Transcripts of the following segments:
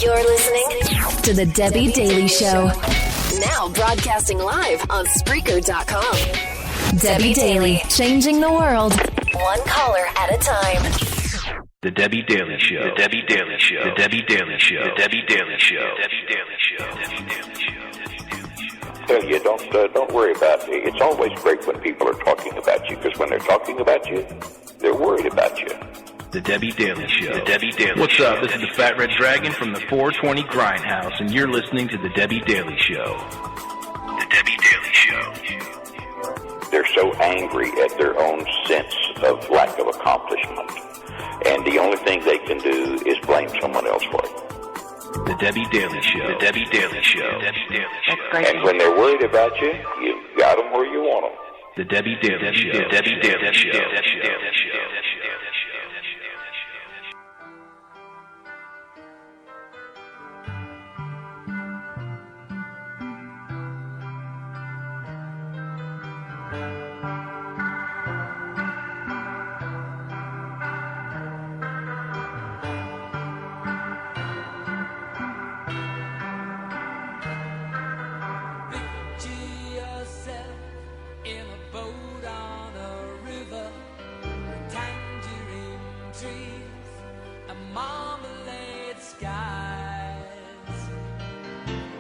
You're listening to The Debbie Daily Show. Now broadcasting live on Spreaker.com. Debbie Daily, changing the world, one caller at a time. The Debbie Daily Show. The Debbie Daily Show. The Debbie Daily Show. The Debbie Daily Show. The Debbie Daily Show. The Debbie Daily Show. Tell you, don't worry about it. It's always great when people are talking about you, because when they're talking about you, they're worried about you. The Debbie Daily Show. The Debbie Daily What's Show. up? This is the Fat Red Dragon from the 420 Grindhouse, and you're listening to The Debbie Daily Show. The Debbie Daily Show. They're so angry at their own sense of lack of accomplishment, and the only thing they can do is blame someone else for it. The Debbie Daily Show. The Debbie Daily Show. The Debbie Daily Show. And when they're worried about you, you've got them where you want them. The Debbie Daily Show. The Debbie Daily Show. The Debbie Daily Show.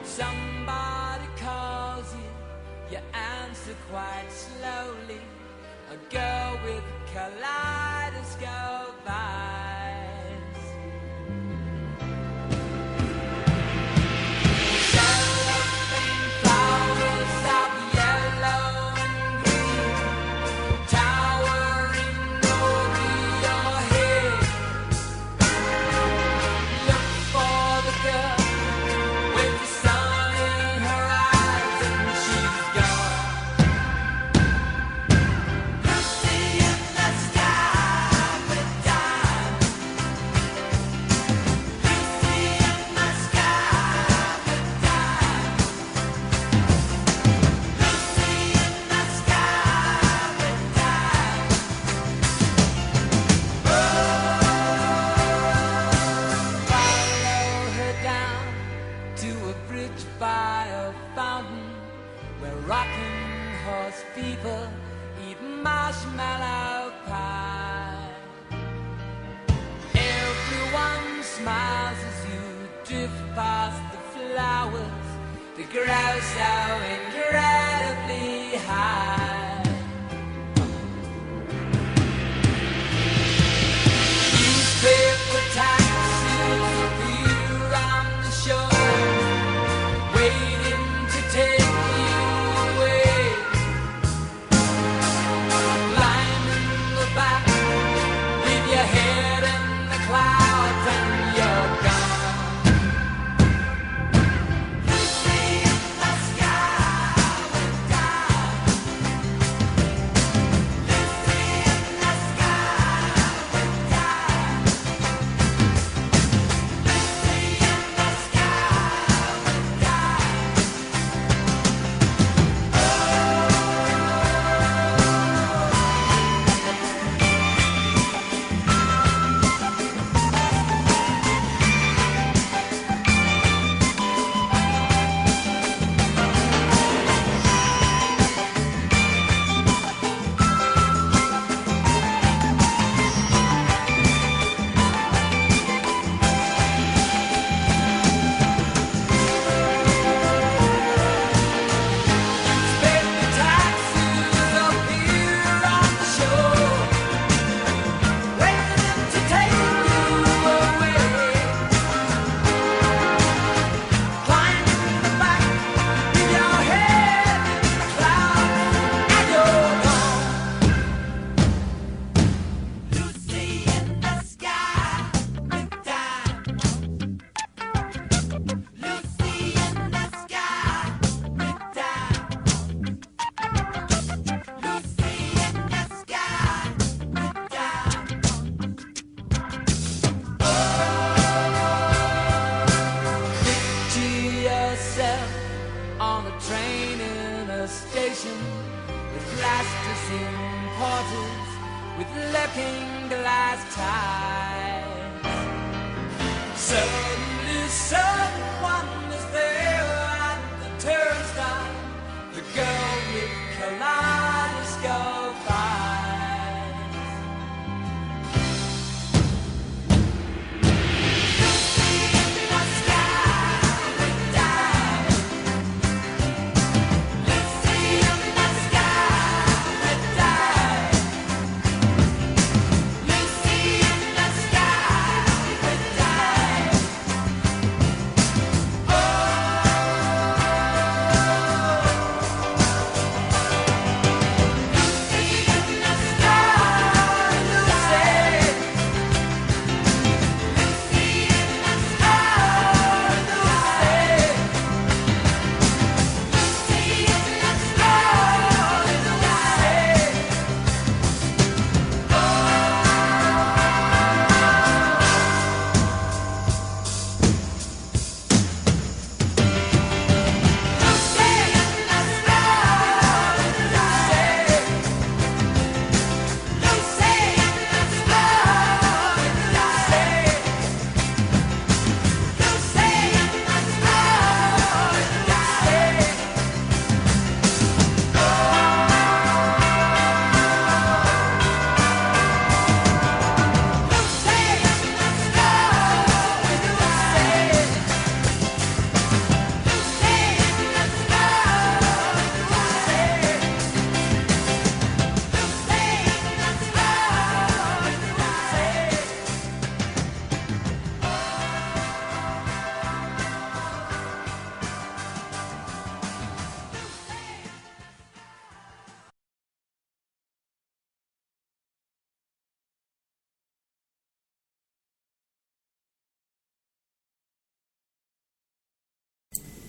Somebody calls you, you answer quite slowly. A girl with kaleidoscope eyes. Cellophane flowers of yellow and green, towering over your head. Look for the girl with the sun in her eyes, and she's gone. Lucy in the sky with diamonds. Lucy in the sky with diamonds. Lucy in the sky with diamonds. Follow her down to a bridge by a fountain where rocking horse people eat marshmallow pie. Everyone smiles as you drift past the flowers that grow so incredibly high. Newspaper taxis appear on the shore, waiting to take you away. Lying in the back with your head in the clouds and you're gone. Lucy in the sky with diamonds. Lucy in the sky with diamonds. Lucy in the sky with diamonds. Newspaper taxis appear on the shore, waiting to take you away. Flying in the back with your head in the clouds and you're gone. Lucy in the sky with diamonds. Lucy in the sky with diamonds. Lucy in the sky with diamonds. Picture yourself on a train in a station with glass importers with looking glass ties. Suddenly so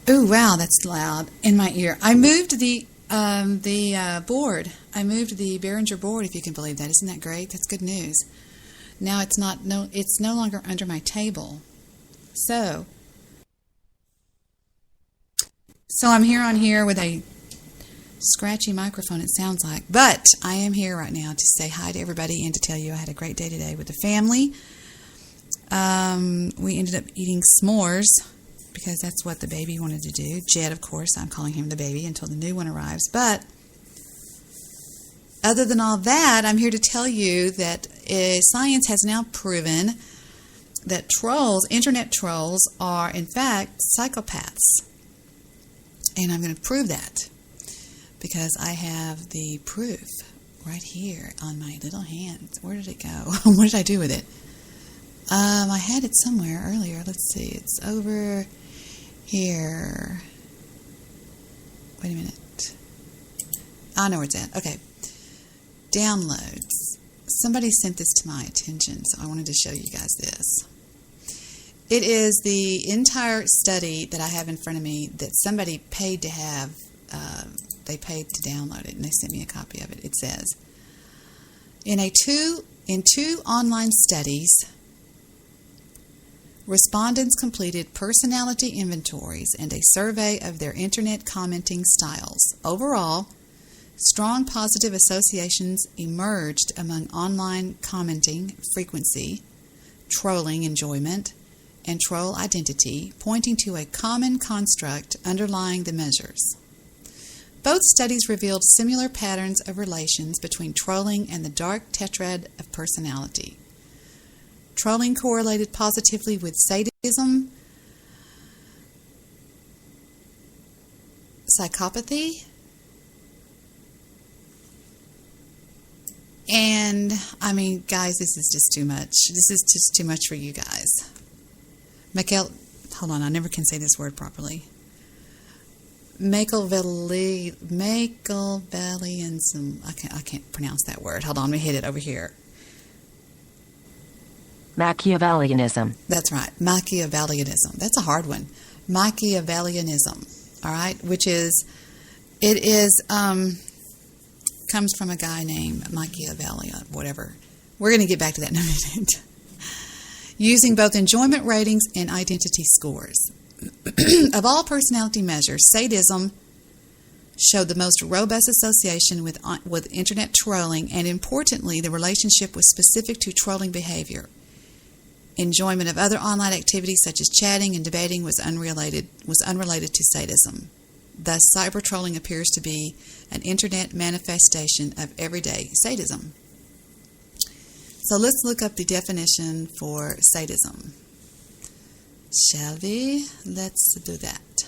Oh, wow, that's loud in my ear. I moved the board. I moved the Behringer board, if you can believe that. Isn't that great? That's good news. Now it's no longer under my table. So I'm here with a scratchy microphone, it sounds like. But I am here right now to say hi to everybody and to tell you I had a great day today with the family. We ended up eating s'mores because that's what the baby wanted to do. Jed, of course, I'm calling him the baby until the new one arrives. But other than all that, I'm here to tell you that science has now proven that internet trolls, are in fact psychopaths. And I'm going to prove that because I have the proof right here on my little hand. Where did it go? What did I do with it? I had it somewhere earlier. Let's see. It's over here. Wait a minute. I know where it's at. Okay. Downloads. Somebody sent this to my attention, so I wanted to show you guys this. It is the entire study that I have in front of me that somebody paid to have. They paid to download it, and they sent me a copy of it. It says, in two online studies, respondents completed personality inventories and a survey of their internet commenting styles. Overall, strong positive associations emerged among online commenting frequency, trolling enjoyment, and troll identity, pointing to a common construct underlying the measures. Both studies revealed similar patterns of relations between trolling and the dark tetrad of personality. Trolling correlated positively with sadism, psychopathy, and, I mean, guys, this is just too much. This is just too much for you guys. Hold on, I never can say this word properly. Machiavellianism. I can't pronounce that word. Hold on, let me hit it over here. Machiavellianism. That's right, Machiavellianism. That's a hard one. Machiavellianism. All right, comes from a guy named Machiavelli, whatever. We're going to get back to that in a minute. Using both enjoyment ratings and identity scores. Of all personality measures, sadism showed the most robust association with internet trolling, and importantly, the relationship was specific to trolling behavior. Enjoyment of other online activities such as chatting and debating was unrelated to sadism. Thus, cyber trolling appears to be an internet manifestation of everyday sadism. So let's look up the definition for sadism. Shall we? Let's do that.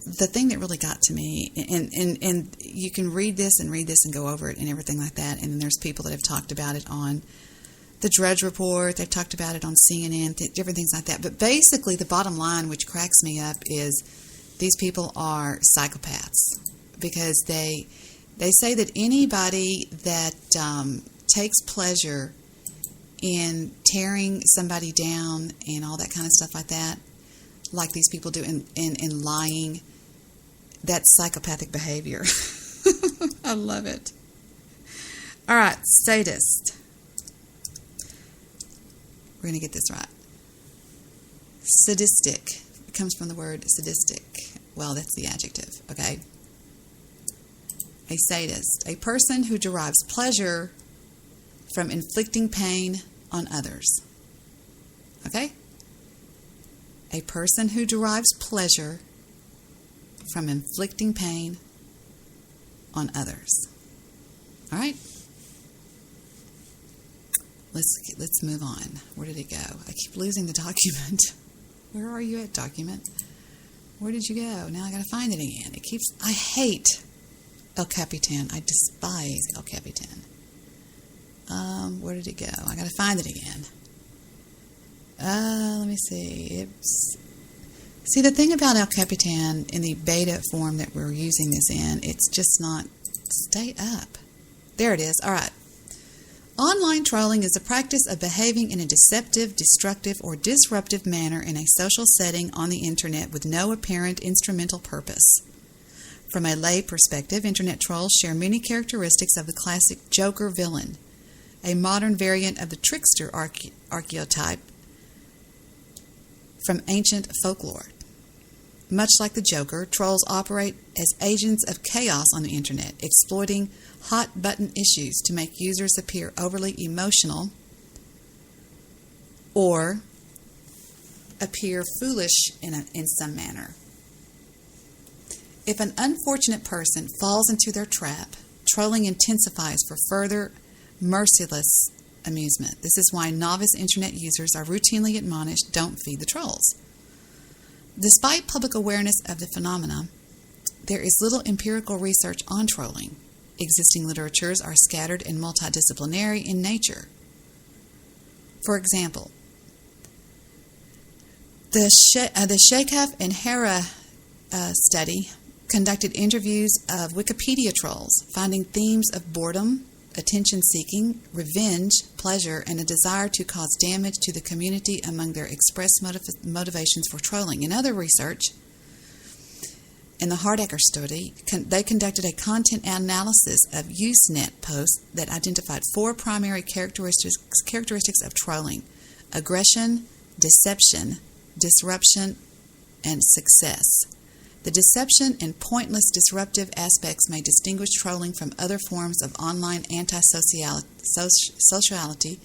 The thing that really got to me, and you can read this and go over it and everything like that, and there's people that have talked about it on the Drudge Report, they've talked about it on CNN, different things like that. But basically, the bottom line, which cracks me up, is these people are psychopaths because they say that anybody that takes pleasure in tearing somebody down and all that kind of stuff like that, like these people do in lying, that's psychopathic behavior. I love it. All right, sadist. We're going to get this right. Sadistic. It comes from the word sadistic. Well, that's the adjective, okay? A sadist. A person who derives pleasure from inflicting pain on others. Okay? A person who derives pleasure from inflicting pain on others. All right? Let's move on. Where did it go? I keep losing the document. Where are you at, document? Where did you go? Now I got to find it again. I hate El Capitan. I despise El Capitan. Where did it go? I got to find it again. Let me see. See, the thing about El Capitan in the beta form that we're using this in, it's just not. Stay up. There it is. All right. Online trolling is the practice of behaving in a deceptive, destructive, or disruptive manner in a social setting on the Internet with no apparent instrumental purpose. From a lay perspective, Internet trolls share many characteristics of the classic Joker villain, a modern variant of the trickster archetype from ancient folklore. Much like the Joker, trolls operate as agents of chaos on the Internet, exploiting hot-button issues to make users appear overly emotional or appear foolish in some manner. If an unfortunate person falls into their trap, trolling intensifies for further merciless amusement. This is why novice Internet users are routinely admonished, don't feed the trolls. Despite public awareness of the phenomena, there is little empirical research on trolling. Existing literatures are scattered and multidisciplinary in nature. For example, the Shekaf and Hera study conducted interviews of Wikipedia trolls, finding themes of boredom, attention-seeking, revenge, pleasure, and a desire to cause damage to the community among their expressed motivations for trolling. In other research, in the Hardaker study, they conducted a content analysis of Usenet posts that identified 4 primary characteristics of trolling: aggression, deception, disruption, and success. The deception and pointless disruptive aspects may distinguish trolling from other forms of online anti-sociality,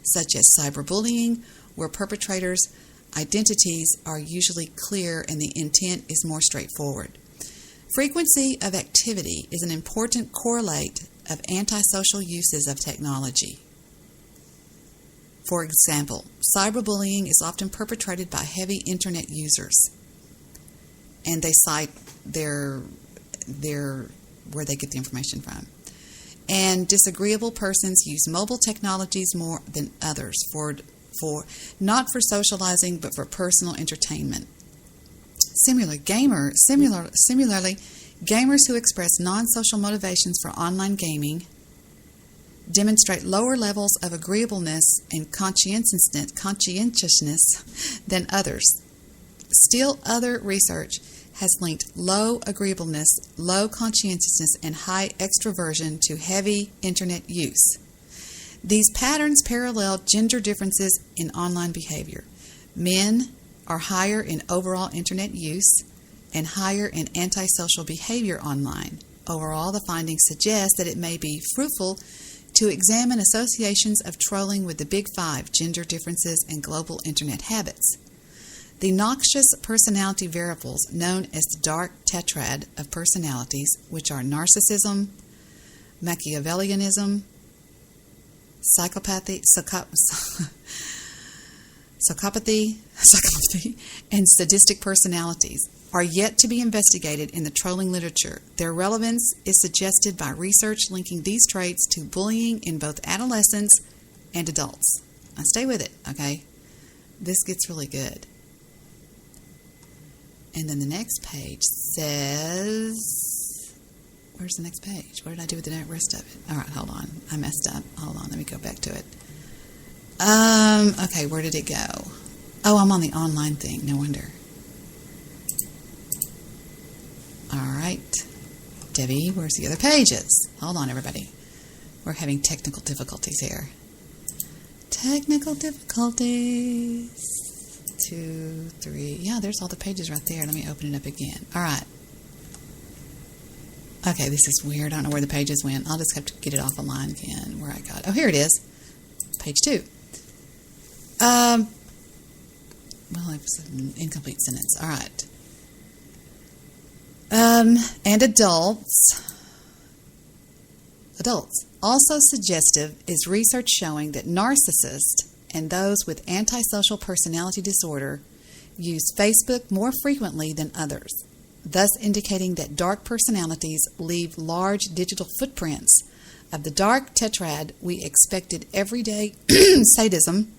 such as cyberbullying, where perpetrators' identities are usually clear and the intent is more straightforward. Frequency of activity is an important correlate of antisocial uses of technology. For example, cyberbullying is often perpetrated by heavy Internet users, and they cite their where they get the information from. And disagreeable persons use mobile technologies more than others for not for socializing but for personal entertainment. Similarly, gamers who express non-social motivations for online gaming demonstrate lower levels of agreeableness and conscientiousness than others. Still, other research has linked low agreeableness, low conscientiousness, and high extroversion to heavy Internet use. These patterns parallel gender differences in online behavior. Men are higher in overall Internet use and higher in antisocial behavior online. Overall, the findings suggest that it may be fruitful to examine associations of trolling with the Big Five: gender differences and global Internet habits. The noxious personality variables known as the dark tetrad of personalities, which are narcissism, Machiavellianism, psychopathy, and sadistic personalities, are yet to be investigated in the trolling literature. Their relevance is suggested by research linking these traits to bullying in both adolescents and adults. Now stay with it, okay? This gets really good. And then the next page says, where's the next page? What did I do with the rest of it? All right, hold on. I messed up. Hold on, let me go back to it. Okay, where did it go? Oh, I'm on the online thing. No wonder. All right. Debbie, where's the other pages? Hold on, everybody. We're having technical difficulties here. Technical difficulties. 2, 3. Yeah, there's all the pages right there. Let me open it up again. All right. Okay, this is weird. I don't know where the pages went. I'll just have to get it off the line again where I got it. Oh, here it is. Page 2. Well, it was an incomplete sentence. All right. And adults. Also suggestive is research showing that narcissists and those with antisocial personality disorder use Facebook more frequently than others, thus indicating that dark personalities leave large digital footprints of the dark tetrad we expected everyday sadism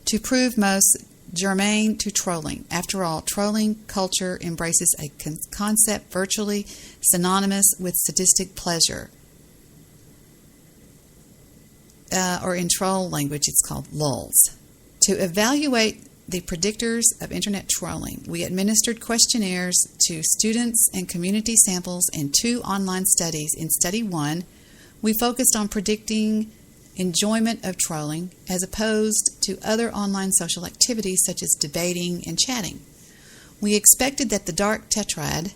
to prove most germane to trolling. After all, trolling culture embraces a concept virtually synonymous with sadistic pleasure. or in troll language, it's called lulz. To evaluate the predictors of internet trolling, we administered questionnaires to students and community samples in 2 online studies. In Study 1, we focused on predicting enjoyment of trolling as opposed to other online social activities such as debating and chatting. We expected that the dark tetrad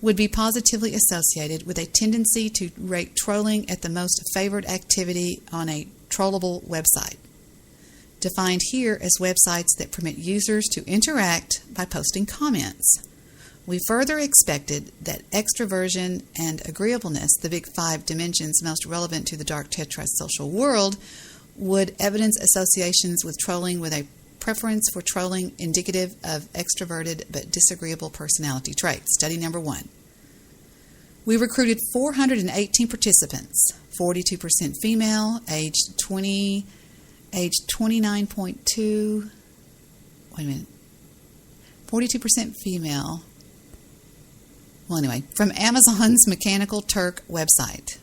would be positively associated with a tendency to rate trolling at the most favored activity on a trollable website, defined here as websites that permit users to interact by posting comments. We further expected that extroversion and agreeableness, the big 5 dimensions most relevant to the dark tetrad social world, would evidence associations with trolling with a preference for trolling indicative of extroverted but disagreeable personality traits. Study number 1. We recruited 418 participants, 42% female, aged 29.2, 42% female. Well, anyway, from Amazon's Mechanical Turk website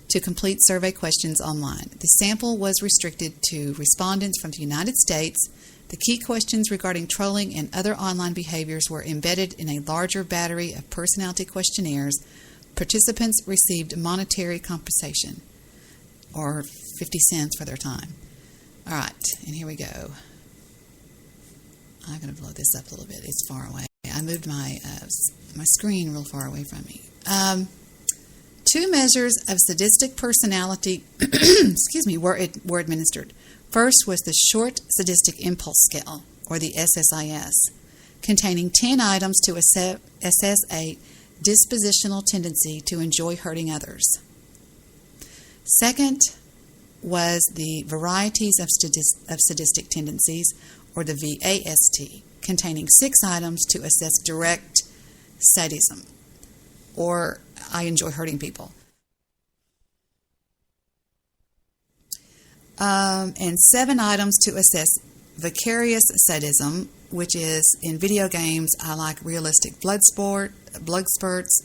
to complete survey questions online. The sample was restricted to respondents from the United States. The key questions regarding trolling and other online behaviors were embedded in a larger battery of personality questionnaires. Participants received monetary compensation, or 50 cents for their time. All right, and here we go. I'm going to blow this up a little bit. It's far away. I moved my screen real far away from me. 2 measures of sadistic personality were administered. First was the Short Sadistic Impulse Scale, or the SSIS, containing 10 items to assess a dispositional tendency to enjoy hurting others. Second was the Varieties of Sadistic Tendencies, or the VAST, containing 6 items to assess direct sadism, or I enjoy hurting people. And 7 items to assess vicarious sadism, which is in video games. I like realistic blood spurts.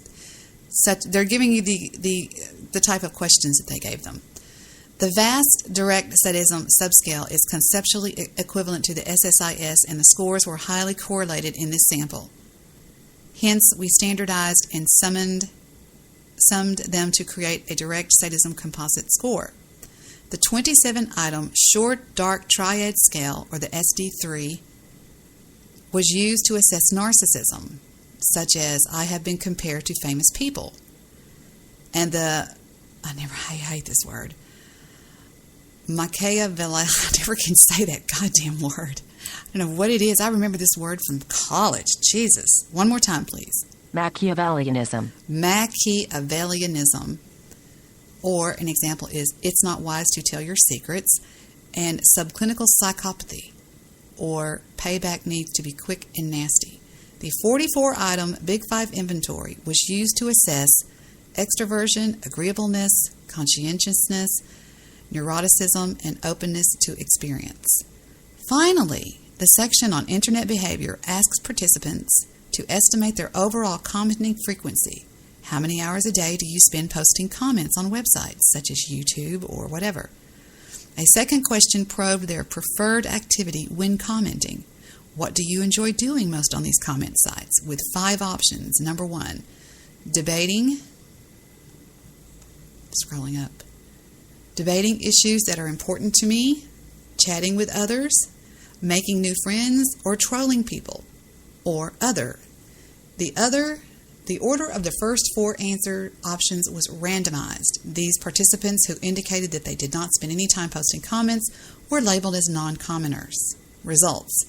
They're giving you the type of questions that they gave them. The vast direct sadism subscale is conceptually equivalent to the SSIS, and the scores were highly correlated in this sample. Hence, we standardized and summed them to create a direct sadism composite score. The 27-item Short Dark Triad Scale, or the SD3, was used to assess narcissism, such as I have been compared to famous people. And I hate this word, Machiavelli, I never can say that goddamn word. I don't know what it is. I remember this word from college. Jesus. One more time, please. Machiavellianism. Machiavellianism. Or an example is, it's not wise to tell your secrets. And subclinical psychopathy, or payback needs to be quick and nasty. The 44-item Big 5 inventory was used to assess extroversion, agreeableness, conscientiousness, neuroticism, and openness to experience. Finally, the section on internet behavior asks participants to estimate their overall commenting frequency. How many hours a day do you spend posting comments on websites such as YouTube or whatever? A second question probed their preferred activity when commenting. What do you enjoy doing most on these comment sites? With 5 options. Number 1, debating. Scrolling up. Debating issues that are important to me, chatting with others, making new friends, or trolling people, or other. The order of the first 4 answer options was randomized. These participants who indicated that they did not spend any time posting comments were labeled as non-commenters. Results: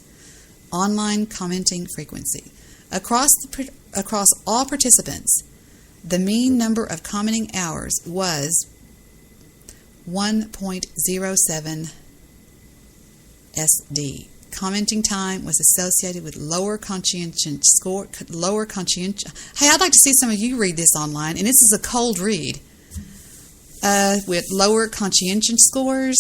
online commenting frequency. Across all participants, the mean number of commenting hours was 1.07 SD. Commenting time was associated with lower conscientious score. Hey, I'd like to see some of you read this online, and this is a cold read. With lower conscientious scores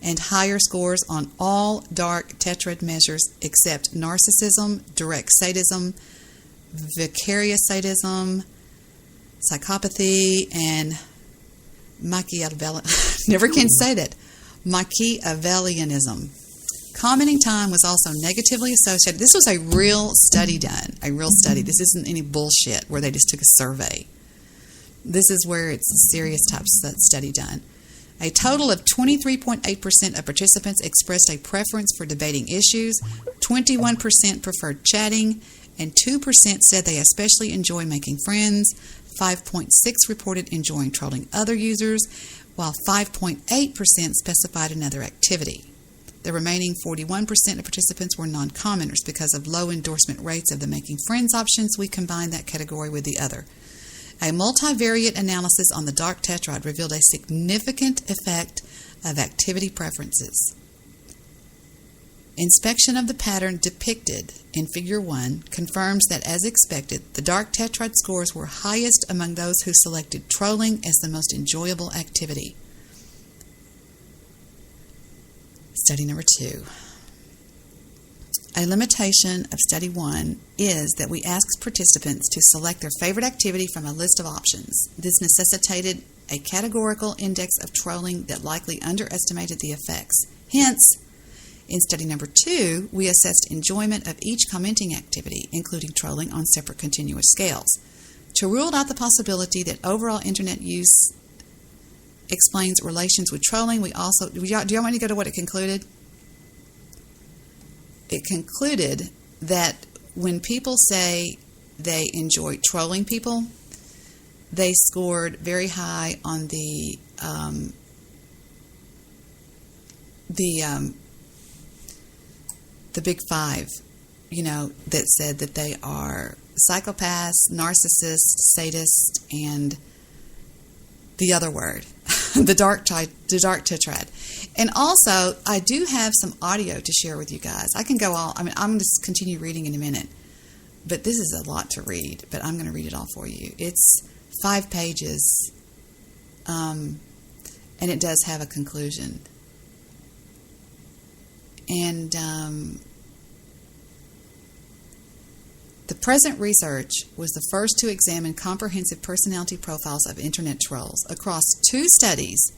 and higher scores on all dark tetrad measures except narcissism, direct sadism, vicarious sadism, psychopathy, and Machiavellianism. Never can say that. Machiavellianism. Commenting time was also negatively associated. This was a real study done. A real study. This isn't any bullshit where they just took a survey. This is where it's a serious type of study done. A total of 23.8% of participants expressed a preference for debating issues, 21% preferred chatting, and 2% said they especially enjoy making friends. 5.6% reported enjoying trolling other users, while 5.8% specified another activity. The remaining 41% of participants were non-commenters. Because of low endorsement rates of the making friends options, we combined that category with the other. A multivariate analysis on the dark tetrad revealed a significant effect of activity preferences. Inspection of the pattern depicted in Figure 1 confirms that, as expected, the dark tetrad scores were highest among those who selected trolling as the most enjoyable activity. Study number 2. A limitation of Study 1 is that we asked participants to select their favorite activity from a list of options. This necessitated a categorical index of trolling that likely underestimated the effects. Hence, in Study number 2, we assessed enjoyment of each commenting activity, including trolling, on separate continuous scales. To rule out the possibility that overall Internet use explains relations with trolling, we also... Do y'all want to go to what it concluded? It concluded that when people say they enjoy trolling people, they scored very high on the Big Five, that said that they are psychopaths, narcissists, sadists, and the other word, the dark tetrad. And also, I do have some audio to share with you guys. I can go I'm going to continue reading in a minute, but this is a lot to read, but I'm going to read it all for you. It's 5 pages, and it does have a conclusion. And the present research was the first to examine comprehensive personality profiles of Internet trolls. Across 2 studies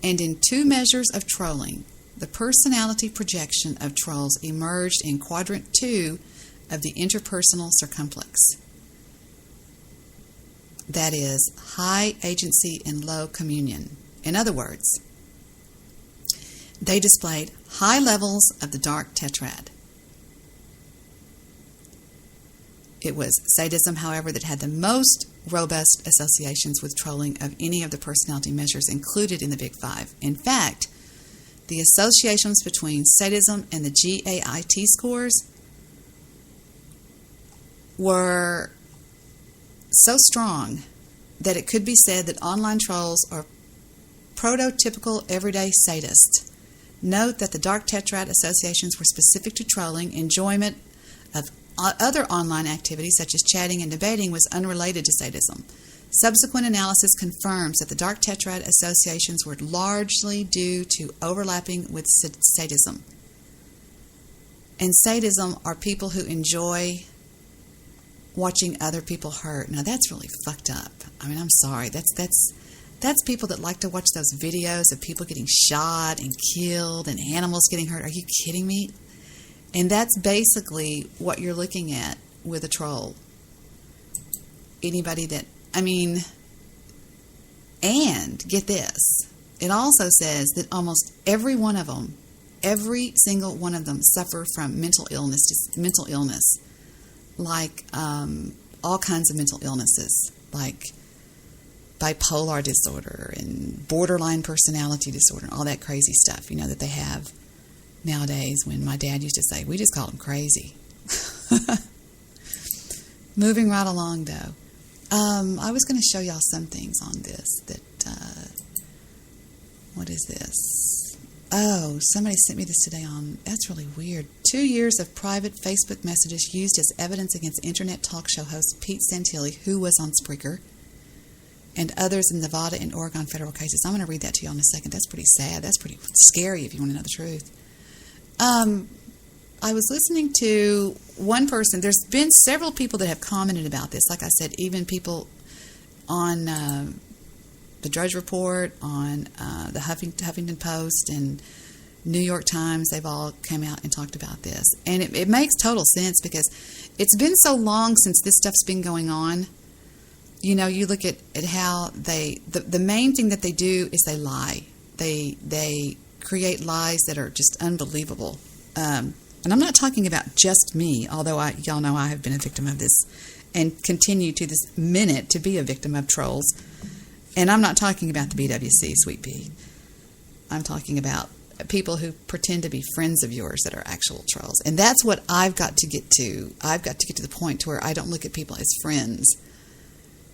and in 2 measures of trolling, the personality projection of trolls emerged in Quadrant 2 of the interpersonal circumflex. That is, high agency and low communion. In other words, they displayed high levels of the dark tetrad. It was sadism, however, that had the most robust associations with trolling of any of the personality measures included in the Big Five. In fact, the associations between sadism and the GAIT scores were so strong that it could be said that online trolls are prototypical everyday sadists. Note that the dark tetrad associations were specific to trolling. Enjoyment of other online activities such as chatting and debating was unrelated to sadism. Subsequent analysis confirms that the dark tetrad associations were largely due to overlapping with sadism. And sadism are people who enjoy watching other people hurt. Now that's really fucked up. I'm sorry. That's people that like to watch those videos of people getting shot and killed and animals getting hurt. Are you kidding me? And that's basically what you're looking at with a troll. Anybody that, and get this, it also says that almost every one of them, every single one of them suffer from mental illness, like all kinds of mental illnesses, like bipolar disorder and borderline personality disorder and all that crazy stuff, that they have nowadays. When my dad used to say, we just called them crazy. Moving right along, though. I was going to show y'all some things on this what is this? Oh, somebody sent me this today that's really weird. 2 years of private Facebook messages used as evidence against Internet talk show host Pete Santilli, who was on Spreaker, and others in Nevada and Oregon federal cases. I'm going to read that to you in a second. That's pretty sad. That's pretty scary if you want to know the truth. I was listening to one person. There's been several people that have commented about this. Like I said, even people on the Drudge Report, on the Huffington Post, and New York Times. They've all come out and talked about this. And it makes total sense because it's been so long since this stuff's been going on. You know, you look at how the main thing that they do is they lie. They create lies that are just unbelievable. And I'm not talking about just me, although y'all know I have been a victim of this and continue to this minute to be a victim of trolls. And I'm not talking about the BWC, Sweet Pea. I'm talking about people who pretend to be friends of yours that are actual trolls. And that's what I've got to get to. I've got to get to the point to where I don't look at people as friends.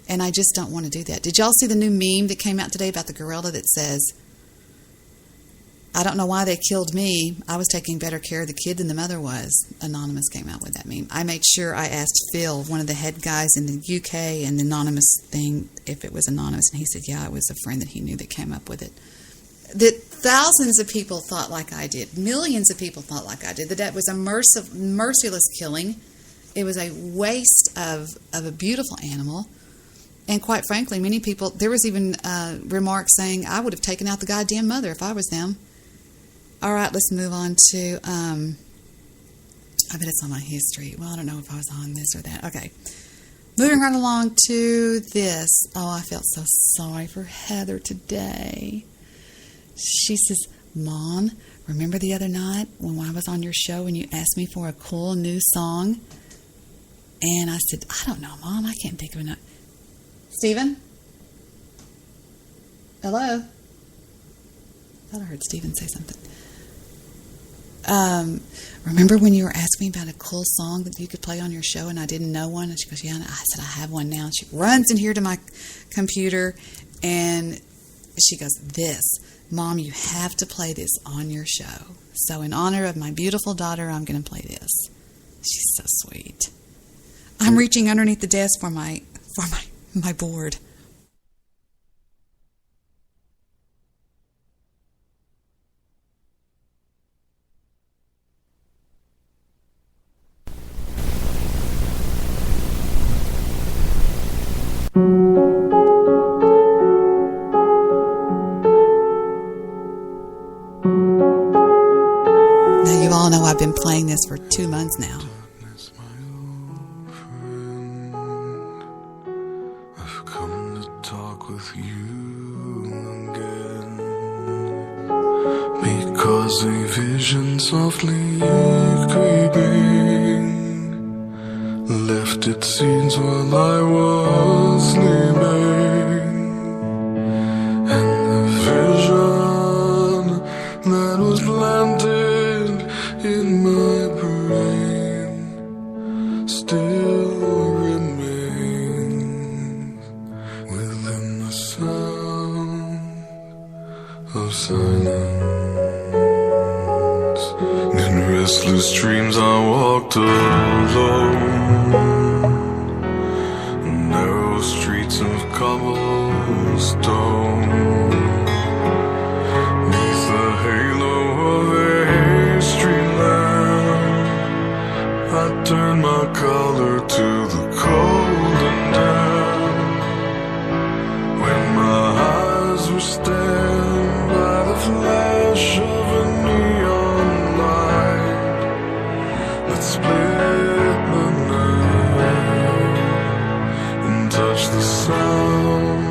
And I just don't want to do that. Did y'all see the new meme that came out today about the gorilla that says, I don't know why they killed me. I was taking better care of the kid than the mother was. Anonymous came out with that meme. I made sure I asked Phil, one of the head guys in the UK and the Anonymous thing, if it was anonymous. And he said, yeah, it was a friend that he knew that came up with it. That thousands of people thought like I did. Millions of people thought like I did. That was a merciless killing. It was a waste of a beautiful animal. And quite frankly, many people, there was even remarks saying, I would have taken out the goddamn mother if I was them. All right, let's move on to, I bet it's on my history. Well, I don't know if I was on this or that. Okay. Moving right along to this. Oh, I felt so sorry for Heather today. She says, Mom, remember the other night when I was on your show and you asked me for a cool new song? And I said, I don't know, Mom. I can't think of it. Stephen? Hello? I thought I heard Stephen say something. Remember when you were asking me about a cool song that you could play on your show and I didn't know one? And she goes, yeah. And I said, I have one now. And she runs in here to my computer and she goes, this. Mom, you have to play this on your show. So in honor of my beautiful daughter, I'm going to play this. She's so sweet. I'm reaching underneath the desk for my board. Now you all know I've been playing this for 2 months now. Because a vision softly creeping left its seeds while I was sleeping, and the vision that was planted in my brain still remains within the sound of silence. In restless dreams I walked alone, narrow streets of cobblestone, neath the halo of a street lamp, I turned my collar to the cold and damp. When my eyes were stabbed by the flash of a neon light that split the night and touched the sound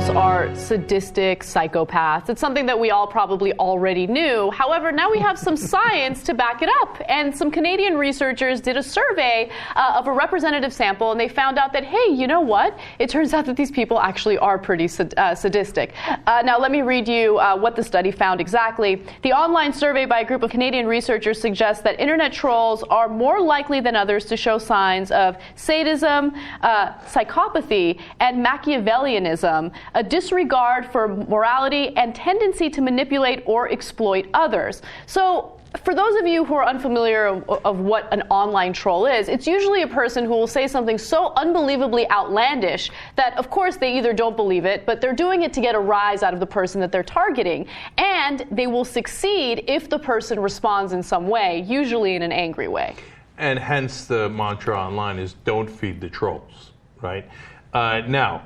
trolls are sadistic psychopaths. It's something that we all probably already knew. However, now we have some science to back it up. And some Canadian researchers did a survey of a representative sample, and they found out that, hey, you know what? It turns out that these people actually are pretty sadistic. Now, let me read you what the study found exactly. The online survey by a group of Canadian researchers suggests that internet trolls are more likely than others to show signs of sadism, psychopathy, and Machiavellianism, a disregard for morality, and tendency to manipulate or exploit others. So, for those of you who are unfamiliar of what an online troll is, it's usually a person who will say something so unbelievably outlandish that, of course, they either don't believe it, but they're doing it to get a rise out of the person that they're targeting. And they will succeed if the person responds in some way, usually in an angry way. And hence the mantra online is don't feed the trolls, right? Now,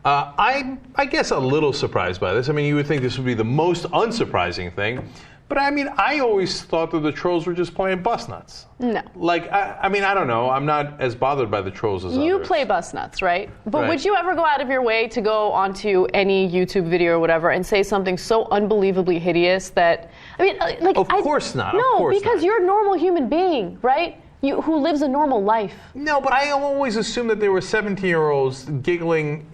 I'm, I guess, a little surprised by this. I mean, you would think this would be the most unsurprising thing. But I mean, I always thought that the trolls were just playing bus nuts. No. Like, I mean, I don't know. I'm not as bothered by the trolls as You others. play bus nuts, right? But Right. would you ever go out of your way to go onto any YouTube video or whatever and say something so unbelievably hideous that, I mean, like, Of course not. Of No, course because not. you're a normal human being, right? Who lives a normal life. No, but I always assumed that there were 17-year-olds giggling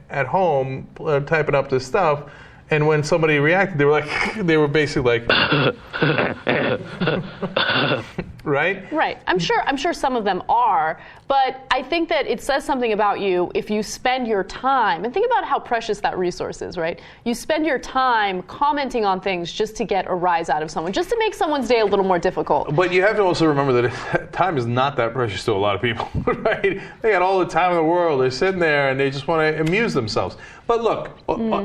at home, typing up this stuff. And when somebody reacted, they were like, they were basically like, right? Right. I'm sure some of them are, but I think that it says something about you if you spend your time, and think about how precious that resource is, right? You spend your time commenting on things just to get a rise out of someone, just to make someone's day a little more difficult. But you have to also remember that time is not that precious to a lot of people, right? They got all the time in the world. They're sitting there and they just want to amuse themselves. But look,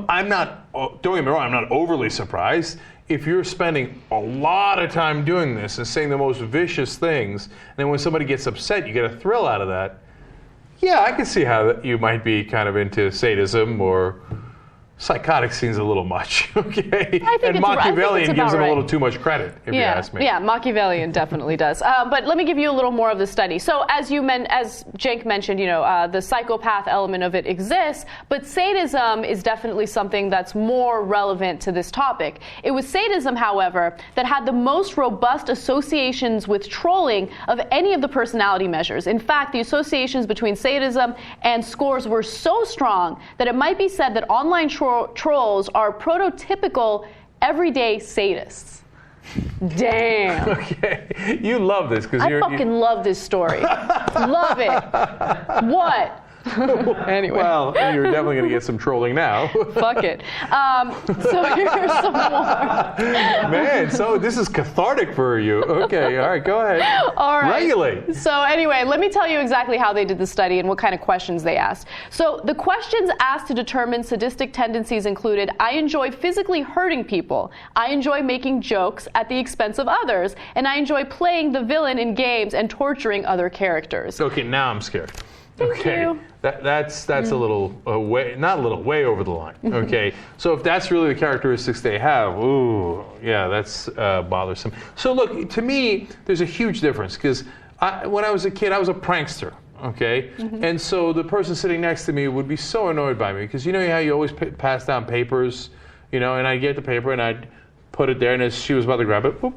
I'm not, don't get me wrong, I'm not overly surprised. If you're spending a lot of time doing this and saying the most vicious things, and then when somebody gets upset, you get a thrill out of that, yeah, I can see how you might be kind of into sadism, or psychotic seems a little much, okay? And Machiavellian gives him a little too much credit, if you ask me. Yeah, Machiavellian definitely does. But let me give you a little more of the study. So as Cenk mentioned, the psychopath element of it exists, but sadism is definitely something that's more relevant to this topic. It was sadism, however, that had the most robust associations with trolling of any of the personality measures. In fact, the associations between sadism and scores were so strong that it might be said that online trolls are prototypical everyday sadists. Damn. Okay, you love this because I fucking love this story. Love it. What? Anyway. Well, you're definitely going to get some trolling now. Fuck it. So here's some more. Man, so this is cathartic for you. Okay, all right, go ahead. All right. Regulate. So anyway, let me tell you exactly how they did the study and what kind of questions they asked. So the questions asked to determine sadistic tendencies included, I enjoy physically hurting people, I enjoy making jokes at the expense of others, and I enjoy playing the villain in games and torturing other characters. Okay, now I'm scared. Thank you. That's a little way over the line. Okay, so if that's really the characteristics they have, ooh, yeah, that's bothersome. So look, to me, there's a huge difference because when I was a kid, I was a prankster. Okay, and so the person sitting next to me would be so annoyed by me because you know how you always pass down papers, and I'd get the paper and I'd put it there, and as she was about to grab it, whoop,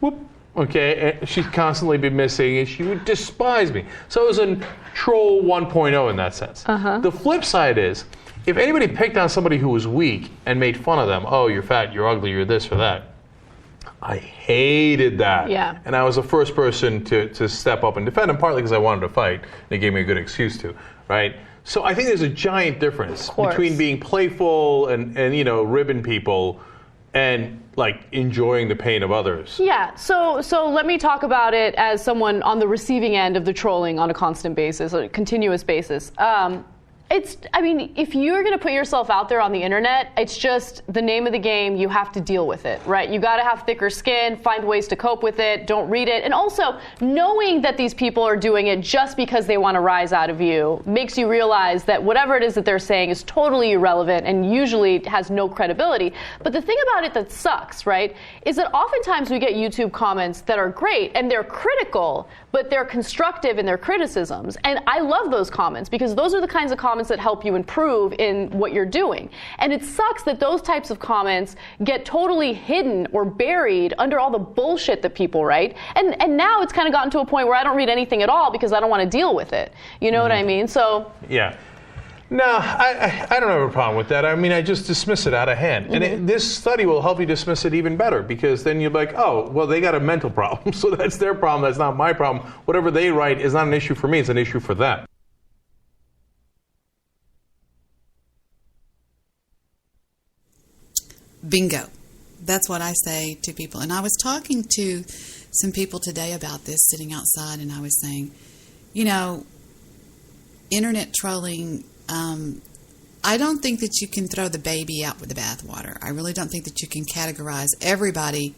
whoop. Okay, and she'd constantly be missing, and she would despise me. So it was a troll 1.0 in that sense. The flip side is, if anybody picked on somebody who was weak and made fun of them, oh, you're fat, you're ugly, you're this or that, I hated that. Yeah. And I was the first person to step up and defend them, partly because I wanted to fight, and it gave me a good excuse to, right? So I think there's a giant difference between being playful and ribbing people and like enjoying the pain of others. Yeah, so let me talk about it as someone on the receiving end of the trolling on a constant basis, a continuous basis. If you're going to put yourself out there on the internet, it's just the name of the game. You have to deal with it, right? You got to have thicker skin, find ways to cope with it, don't read it. And also, knowing that these people are doing it just because they want to rise out of you makes you realize that whatever it is that they're saying is totally irrelevant and usually has no credibility. But the thing about it that sucks, right, is that oftentimes we get YouTube comments that are great and they're critical, but they're constructive in their criticisms. And I love those comments because those are the kinds of comments comments that help you improve in what you're doing. And it sucks that those types of comments get totally hidden or buried under all the bullshit that people write. And now it's kind of gotten to a point where I don't read anything at all because I don't want to deal with it. You know what I mean? So yeah. No, I don't have a problem with that. I mean, I just dismiss it out of hand. And this study will help you dismiss it even better, because then you're like, oh, well, they got a mental problem, so that's their problem, that's not my problem. Whatever they write is not an issue for me, it's an issue for them. Bingo. That's what I say to people. And I was talking to some people today about this, sitting outside, and I was saying, you know, internet trolling, I don't think that you can throw the baby out with the bathwater. I really don't think that you can categorize everybody.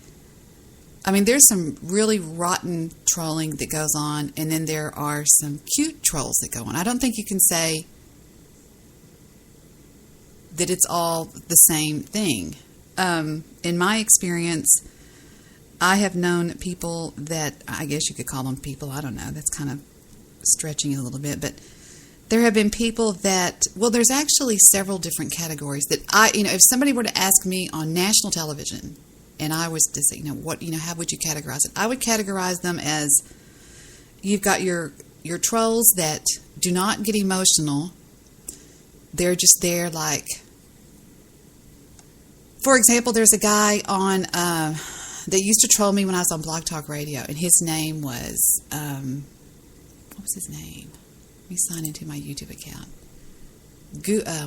I mean, there's some really rotten trolling that goes on, and then there are some cute trolls that go on. I don't think you can say that it's all the same thing. In my experience, I have known people that, I guess you could call them people, I don't know, that's kind of stretching it a little bit, but there have been people that, well, there's actually several different categories that if somebody were to ask me on national television, and I was to say, how would you categorize it? I would categorize them as, you've got your trolls that do not get emotional. They're just there like, for example, there's a guy on, that used to troll me when I was on Blog Talk Radio, and his name was, what was his name? Let me sign into my YouTube account.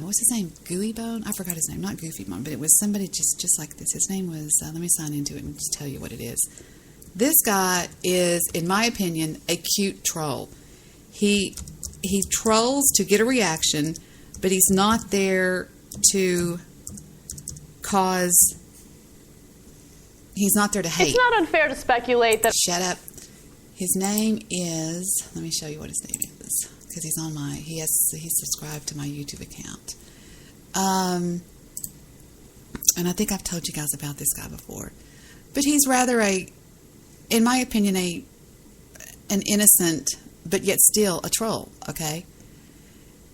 What's his name? Gooey Bone? I forgot his name. Not Goofy Bone, but it was somebody just like this. His name was, let me sign into it and just tell you what it is. This guy is, in my opinion, a cute troll. He trolls to get a reaction, but he's not there to cause, he's not there to hate. It's not unfair to speculate that. Shut up. His name is, let me show you what his name is, because he's on he's subscribed to my YouTube account. And I think I've told you guys about this guy before. But he's rather in my opinion, an innocent, but yet still a troll, okay?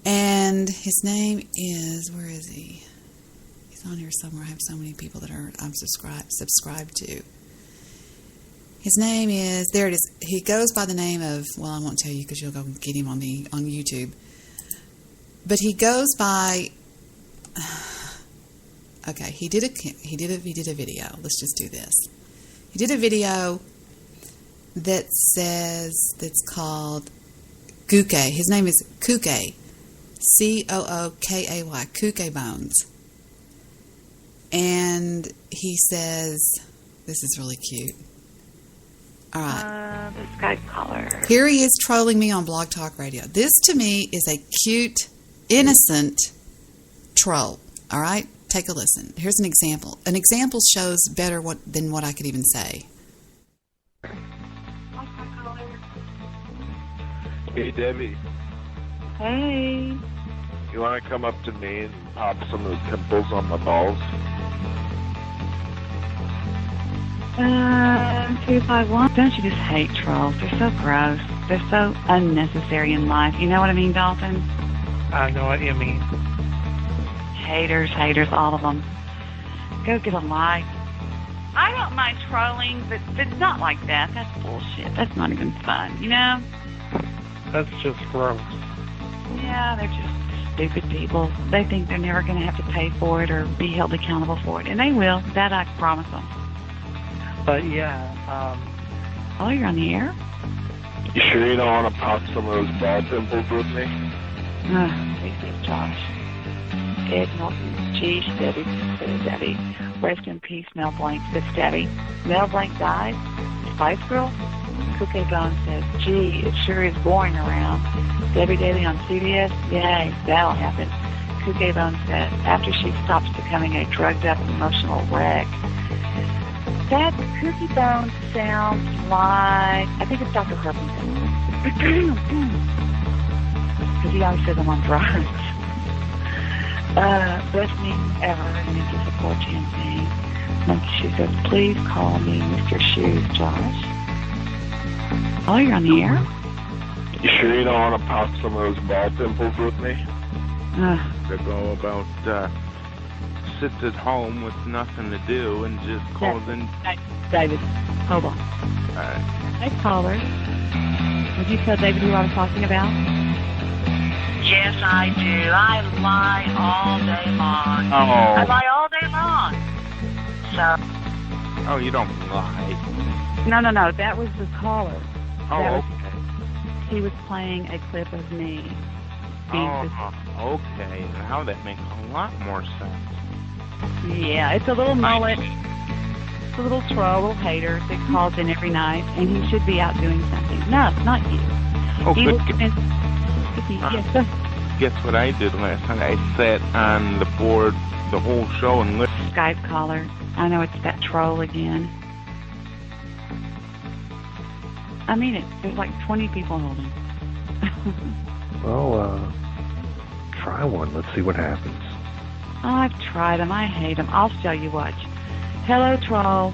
And his name is, where is he? He's on here somewhere. I have so many people that I'm subscribed to. His name is, there it is. He goes by the name of, well, I won't tell you because you'll go get him on YouTube. But he goes by, okay, he did a video. Let's just do this. He did a video that's called Kookay. His name is Kookay. Cooky. Kookay Bones. And he says, this is really cute. All right. The Sky Caller. Here he is trolling me on Blog Talk Radio. This, to me, is a cute, innocent troll. All right? Take a listen. Here's an example. An example shows better than what I could even say. Hey, Debbie. Hey. You want to come up to me and pop some of the pimples on my balls? 251. Don't you just hate trolls? They're so gross. They're so unnecessary in life. You know what I mean, Dalton? I know what you mean. Haters, all of them. Go get a life. I don't mind trolling, but not like that. That's bullshit. That's not even fun, you know? That's just gross. Yeah, they're just stupid people. They think they're never going to have to pay for it or be held accountable for it. And they will. That I promise them. But yeah, Oh, you're on the air? You sure you don't want to pop some of those ball pimples with me? This is Josh. Ed Nelson. Gee, Debbie. Rest in peace, Mel Blanc. Says Debbie. Mel Blanc died? Spice Girl? Cookie Bone says, gee, it sure is boring around. Debbie Daly on CBS? Yay, that'll happen. Cookie Bone says, after she stops becoming a drugged-up emotional wreck. That Cookie Bone sounds like, I think it's Dr. Herpington. Because he always says I'm on drugs. Best meeting ever, Nikki Support Campaign. Monkey Shoe says, please call me Mr. Shoes, Josh. Oh, you're on the air? You sure you don't want to pop some of those ball pimples with me? to go about sits at home with nothing to do and just calls in. David, hold on. Hey, caller. Would you tell David who I was talking about? Yes, I do. I lie all day long. Oh. I lie all day long. So. Oh, you don't lie. No. That was the caller. Oh, okay. He was playing a clip of me. Okay. Now that makes a lot more sense. Yeah, it's a little mullet. It's a little troll, a little hater that calls in every night, and he should be out doing something. No, not you. Oh, he good. Guess what I did last night? I sat on the board the whole show and listened. Skype caller. I know it's that troll again. I mean it. There's like 20 people holding. Well, try one. Let's see what happens. I've tried them. I hate them. I'll show you. Watch. Hello, troll.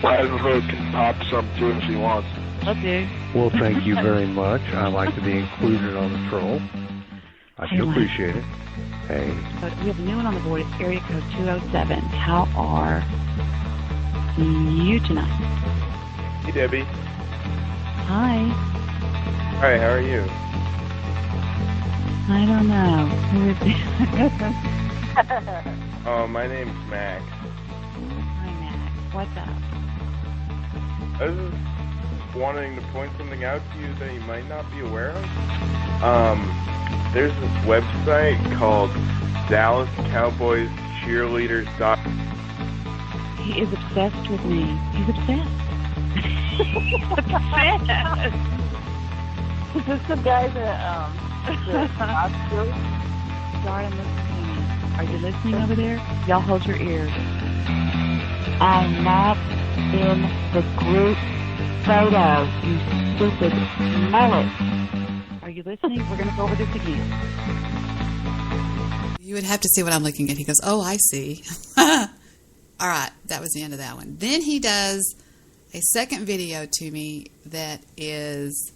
Lazarus can pop some too if he wants. Will do. Well, thank you very much. I like to be included on the troll. I do appreciate it. Hey. We have a new one on the board. It's area code 207. How are you tonight? Hey, Debbie. Hi. Hi, how are you? I don't know. Who is it? My name's Max. Hi, Max. What's up? I was just wanting to point something out to you that you might not be aware of. There's this website called DallasCowboysCheerleaders.com. He is obsessed with me. He's obsessed. Obsessed. Is this the guy that, Sorry, I'm listening. Are you listening over there? Y'all hold your ears. I'm not in the group photo, you stupid mullet. Are you listening? We're going to go over this again. You would have to see what I'm looking at. He goes, oh, I see. All right, that was the end of that one. Then he does a second video to me that is...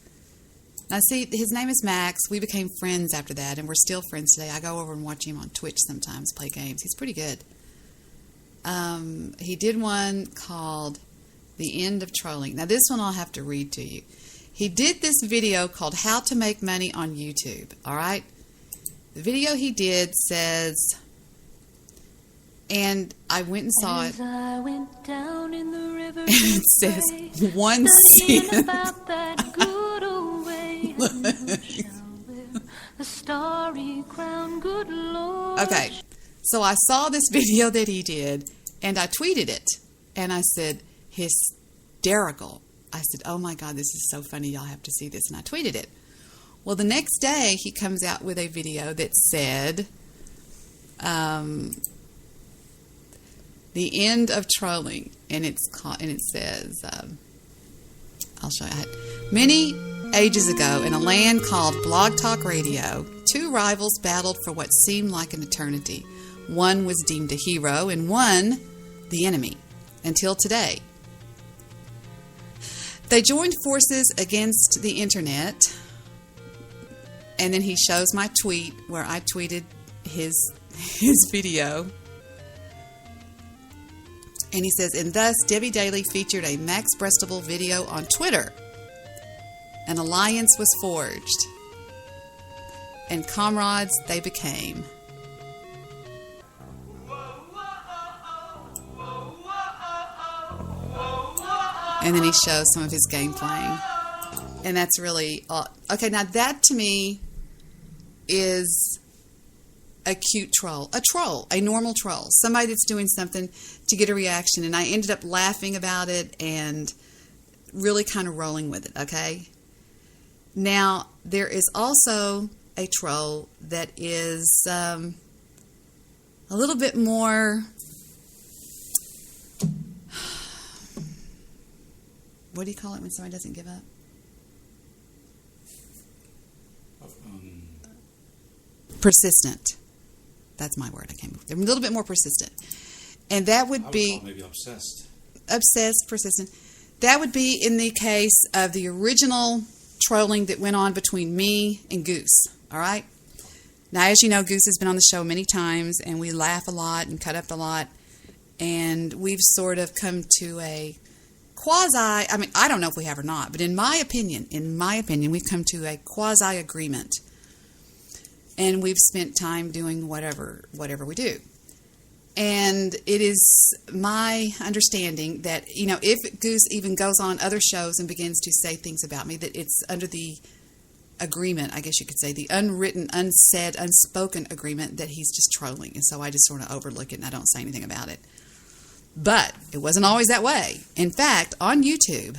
Now, see, his name is Max. We became friends after that, and we're still friends today. I go over and watch him on Twitch sometimes, play games. He's pretty good. He did one called The End of Trolling. Now, this one I'll have to read to you. He did this video called How to Make Money on YouTube, all right? The video he did says, and I went and saw it, I went down in the river and it says, one cent. about that good old way. A starry crown, good Lord. Okay, so I saw this video that he did, and I tweeted it, and I said, hysterical. I said, oh my God, this is so funny, y'all have to see this, and I tweeted it. Well, the next day, he comes out with a video that said, The End of Trolling, and it says, I'll show you. Many ages ago, in a land called Blog Talk Radio, two rivals battled for what seemed like an eternity. One was deemed a hero, and one the enemy, until today. They joined forces against the internet, and then he shows my tweet where I tweeted his video. And he says, and thus Debbie Daly featured a Max Breastable video on Twitter. An alliance was forged, and comrades they became. And then he shows some of his game playing. And that's really... okay, now that to me is a cute troll. A troll, a normal troll. Somebody that's doing something to get a reaction. And I ended up laughing about it and really kind of rolling with it, okay? Now, there is also a troll that is a little bit more... What do you call it when somebody doesn't give up? Persistent. That's my word. I came up with. They're a little bit more persistent. And that would be... maybe obsessed. Obsessed, persistent. That would be in the case of the original trolling that went on between me and Goose, all right? Now, as you know, Goose has been on the show many times, and we laugh a lot and cut up a lot, and we've sort of come to a I mean, I don't know if we have or not, but in my opinion, we've come to a quasi-agreement, and we've spent time doing whatever we do. And it is my understanding that, if Goose even goes on other shows and begins to say things about me, that it's under the agreement, I guess you could say, the unwritten, unsaid, unspoken agreement that he's just trolling. And so I just sort of overlook it and I don't say anything about it. But it wasn't always that way. In fact, on YouTube,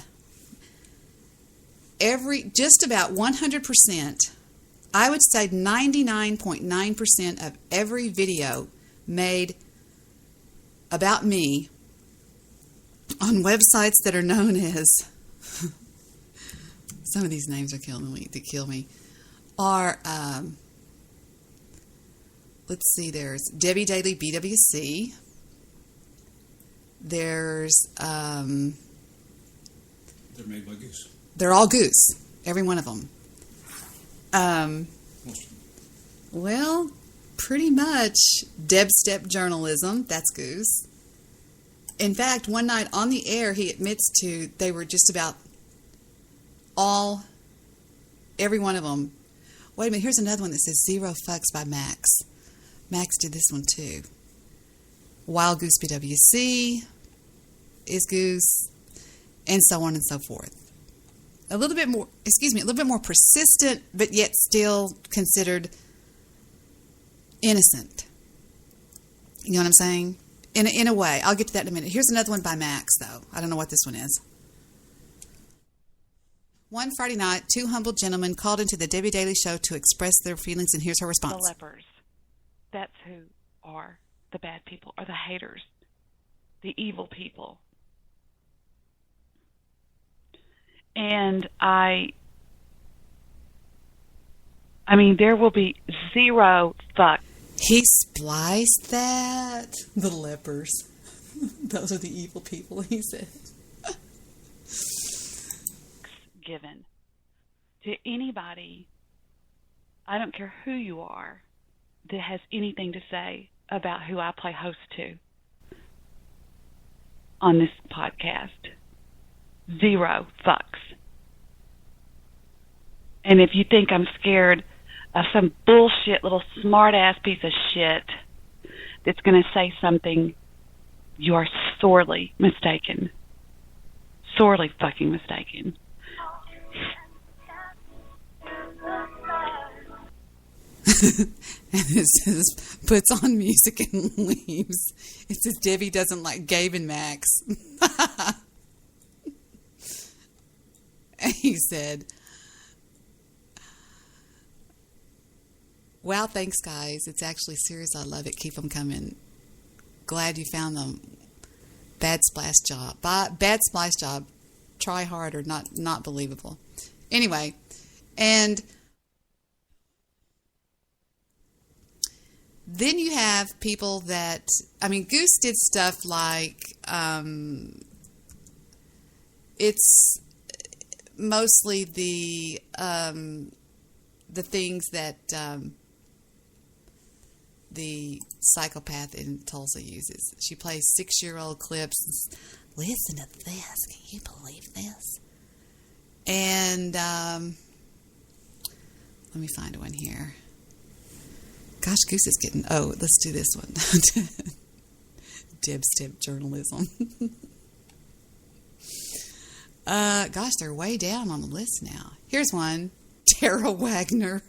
just about 100%, I would say 99.9% of every video made about me on websites that are known as, some of these names are killing me, are, let's see, there's Debbie Daily BWC. There's, they're made by Goose. They're all Goose, every one of them. Most of them. Well, pretty much Deb Step Journalism, that's Goose. In fact, one night on the air, he admits to they were just about every one of them. Wait a minute, here's another one that says Zero Fucks by Max. Max did this one too. Wild Goose BWC is Goose, and so on and so forth. A little bit more persistent, but yet still considered innocent. You know what I'm saying? In a way. I'll get to that in a minute. Here's another one by Max, though. I don't know what this one is. One Friday night, two humble gentlemen called into the Debbie Daily Show to express their feelings, and here's her response. The lepers. That's who are the bad people, or the haters, the evil people. And I mean, there will be zero fuck. He spliced that. The lepers. Those are the evil people, he said. Given to anybody, I don't care who you are, that has anything to say about who I play host to on this podcast. Zero fucks. And if you think I'm scared of some bullshit little smart-ass piece of shit that's going to say something, you are sorely mistaken. Sorely fucking mistaken. And it says, puts on music and leaves. It says, Debbie doesn't like Gabe and Max. And he said, wow, thanks, guys. It's actually serious. I love it. Keep them coming. Glad you found them. Bad splash job. Bad splash job. Try harder. Not believable. Anyway, and then you have people that, Goose did stuff like, it's mostly the things that the psychopath in Tulsa uses. She plays 6-year-old clips. Listen to this. Can you believe this? And let me find one here. Gosh, Goose is getting... Oh, let's do this one. Deb Step Journalism. Gosh, they're way down on the list now. Here's one. Tara Wagner.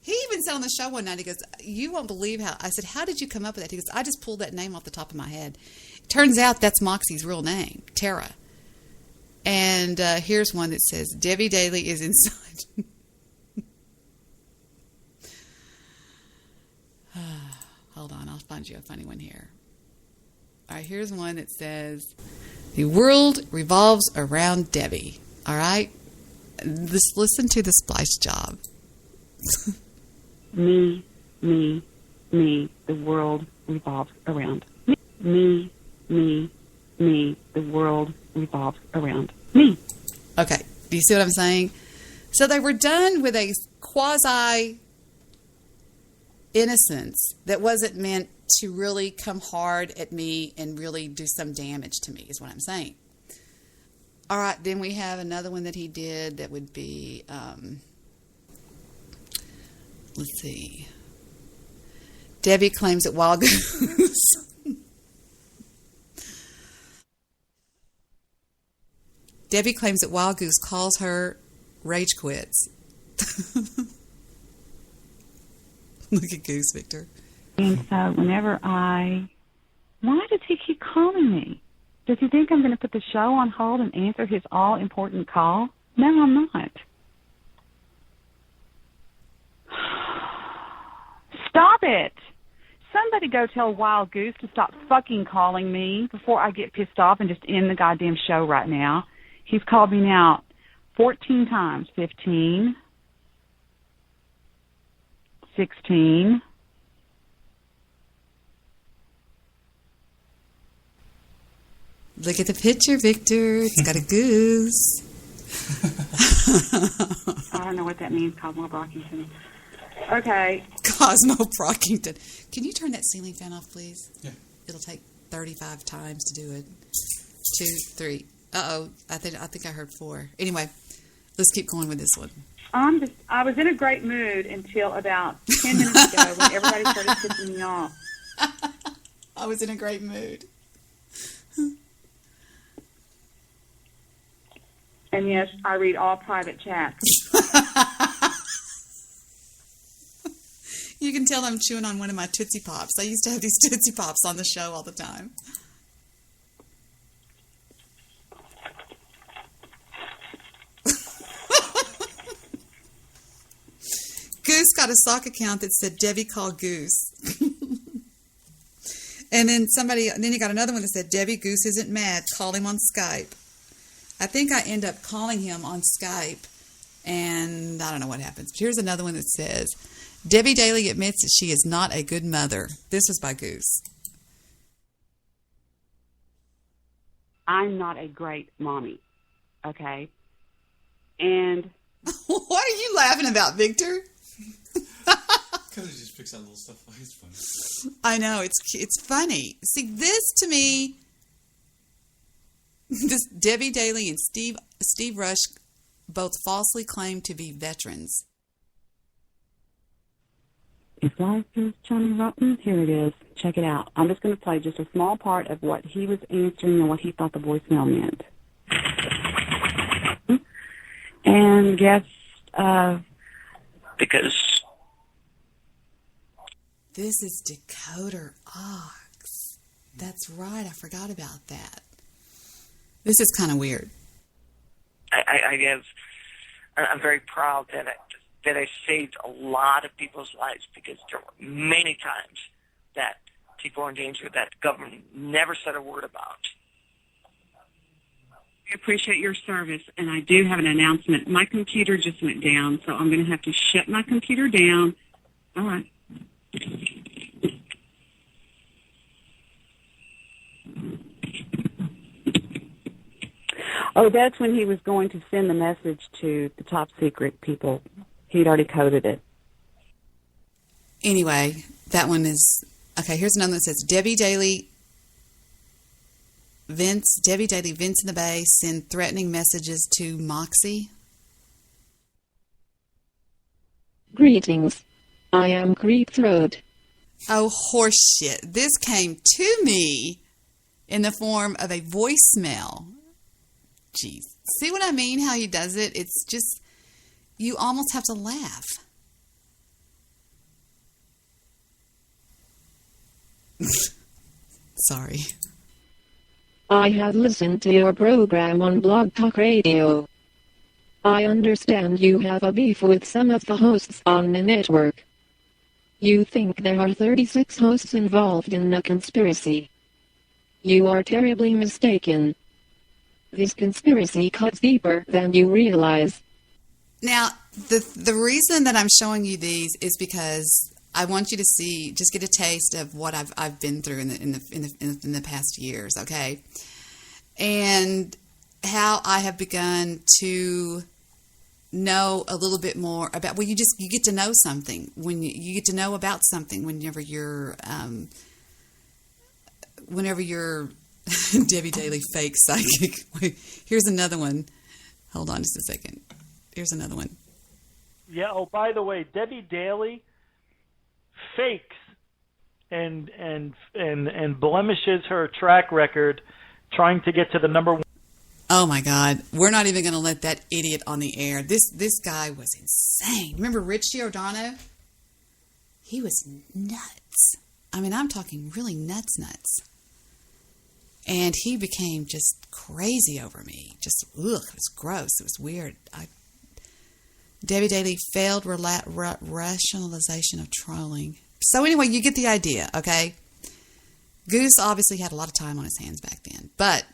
He even said on the show one night, he goes, you won't believe how... I said, how did you come up with that? He goes, I just pulled that name off the top of my head. Turns out that's Moxie's real name, Tara. And here's one that says, Debbie Daily is inside... Hold on, I'll find you a funny one here. All right, here's one that says, the world revolves around Debbie. All right? Listen to the splice job. Me. The world revolves around me. me. The world revolves around me. Okay. Do you see what I'm saying? So they were done with a quasi innocence that wasn't meant to really come hard at me and really do some damage to me, is what I'm saying. All right, then we have another one that he did that would be, let's see. Debbie claims that Wild Goose. Debbie claims that Wild Goose calls her rage quits. Look at Goose, Victor. And so whenever why does he keep calling me? Does he think I'm going to put the show on hold and answer his all-important call? No, I'm not. Stop it! Somebody go tell Wild Goose to stop fucking calling me before I get pissed off and just end the goddamn show right now. He's called me now 14 times. 15, 16. Look at the picture, Victor. It's got a goose. I don't know what that means, Cosmo Brockington. Okay. Cosmo Brockington. Can you turn that ceiling fan off, please? Yeah. It'll take 35 times to do it. 2, 3. Uh-oh. I think I heard 4. Anyway, let's keep going with this one. I was in a great mood until about 10 minutes ago when everybody started pissing me off. I was in a great mood. And yes, I read all private chats. You can tell I'm chewing on one of my Tootsie Pops. I used to have these Tootsie Pops on the show all the time. Goose got a sock account that said Debbie called Goose. And then he got another one that said Debbie Goose isn't mad, call him on Skype. I think I end up calling him on Skype, and I don't know what happens. But here's another one that says, Debbie Daly admits that she is not a good mother. This was by Goose. I'm not a great mommy, okay? And... What are you laughing about, Victor? Because he just picks out little stuff. It's funny. I know, it's funny. See, this to me... This Debbie Daly and Steve Rush both falsely claim to be veterans. If life is Johnny Rotten, here it is. Check it out. I'm just going to play just a small part of what he was answering and what he thought the voicemail meant. And guess, because... This is Decoder Ox. That's right, I forgot about that. This is kind of weird. I'm very proud that I saved a lot of people's lives, because there were many times that people were in danger that the government never said a word about. I appreciate your service, and I do have an announcement. My computer just went down, so I'm going to have to shut my computer down. All right. Oh, that's when he was going to send the message to the top secret people. He'd already coded it. Anyway, that one is... Okay, here's another that says, Debbie Daly, Vince in the Bay send threatening messages to Moxie. Greetings. I am Creep Throat. Oh, horseshit. This came to me in the form of a voicemail. Jeez. See what I mean, how he does it? It's just, you almost have to laugh. Sorry. I have listened to your program on Blog Talk Radio. I understand you have a beef with some of the hosts on the network. You think there are 36 hosts involved in a conspiracy. You are terribly mistaken. This conspiracy cuts deeper than you realize. Now, the reason that I'm showing you these is because I want you to see, just get a taste of what I've been through in the past years. Okay, and how I have begun to know a little bit more about, you get to know something when you get to know about something whenever you're Debbie Daly fake psychic. Here's another one. Hold on just a second. Here's another one. Yeah. Oh, by the way, Debbie Daly fakes and blemishes her track record trying to get to the number one. Oh my God, we're not even going to let that idiot on the air. This guy was insane. Remember Rich Giordano? He was nuts. I mean, I'm talking really nuts. And he became just crazy over me. Just, it was gross. It was weird. Debbie Daly failed rationalization of trolling. So anyway, you get the idea, okay? Goose obviously had a lot of time on his hands back then. But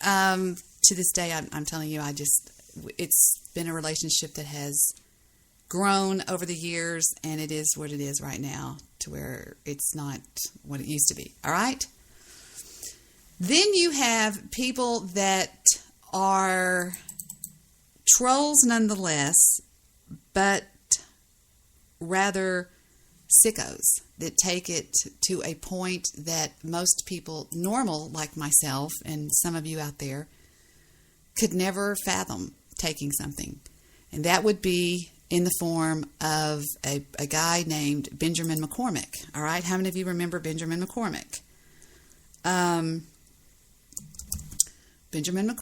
to this day, I'm telling you, it's been a relationship that has grown over the years, and it is what it is right now, to where it's not what it used to be. All right? Then you have people that are trolls nonetheless, but rather sickos that take it to a point that most people, normal like myself and some of you out there, could never fathom taking something. And that would be in the form of a guy named Benjamin McCormick. All right? How many of you remember Benjamin McCormick? Benjamin